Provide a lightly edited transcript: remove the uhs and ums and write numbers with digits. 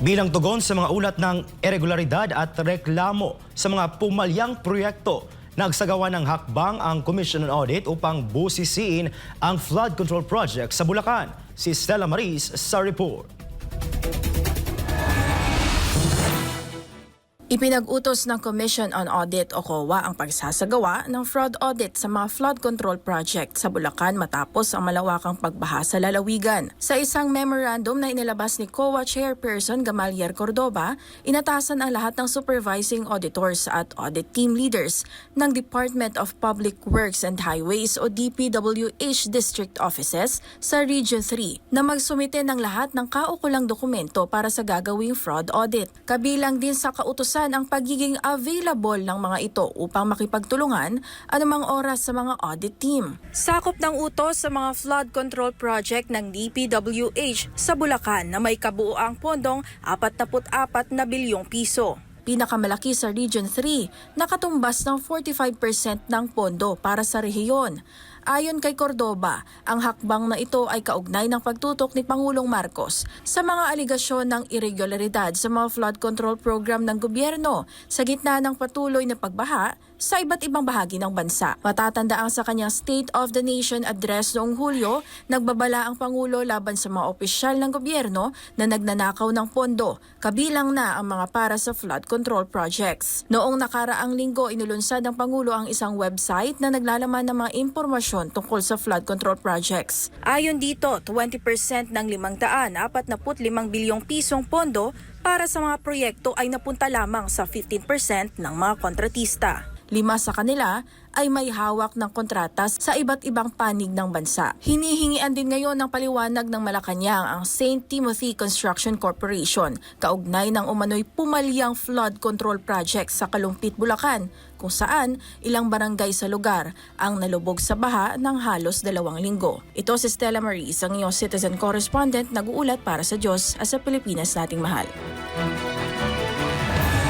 Bilang tugon sa mga ulat ng irregularidad at reklamo sa mga pumalyang proyekto, nagsagawa ng hakbang ang Commission on Audit upang busisiin ang flood control project sa Bulacan. Si Stella Maris sa report. Ipinag-utos ng Commission on Audit o COA ang pagsasagawa ng fraud audit sa mga flood control project sa Bulacan matapos ang malawakang pagbaha sa lalawigan. Sa isang memorandum na inilabas ni COA Chairperson Gamaliel Cordoba, inatasan ang lahat ng supervising auditors at audit team leaders ng Department of Public Works and Highways o DPWH District Offices sa Region 3 na magsumite ng lahat ng kaukulang dokumento para sa gagawing fraud audit. Kabilang din sa kautusan ang pagiging available ng mga ito upang makipagtulungan anumang oras sa mga audit team. Sakop ng utos sa mga flood control project ng DPWH sa Bulacan na may kabuuang pondong 44 na bilyong piso. Pinakamalaki sa Region 3, nakatumbas ng 45% ng pondo para sa rehiyon. Ayon kay Cordoba, ang hakbang na ito ay kaugnay ng pagtutok ni Pangulong Marcos sa mga aligasyon ng irregularidad sa mga flood control program ng gobyerno sa gitna ng patuloy na pagbaha sa iba't ibang bahagi ng bansa. Matatandaan sa kanyang State of the Nation address noong Hulyo, nagbabala ang Pangulo laban sa mga opisyal ng gobyerno na nagnanakaw ng pondo, kabilang na ang mga para sa flood control projects. Noong nakaraang linggo, inulunsad ng Pangulo ang isang website na naglalaman ng mga impormasyon tungkol sa flood control projects. Ayon dito, 20% ng 545 bilyong pisong pondo para sa mga proyekto ay napunta lamang sa 15% ng mga kontratista. 5 sa kanila ay may hawak ng kontrata sa iba't ibang panig ng bansa. Hinihingian din ngayon ng paliwanag ng Malacanang ang St. Timothy Construction Corporation kaugnay ng umano'y pumalyang flood control project sa Kalumpit, Bulacan, kung saan ilang barangay sa lugar ang nalubog sa baha ng halos 2 linggo. Ito si Stella Maris, ang iyong citizen correspondent, nag-uulat para sa Diyos at sa Pilipinas nating mahal.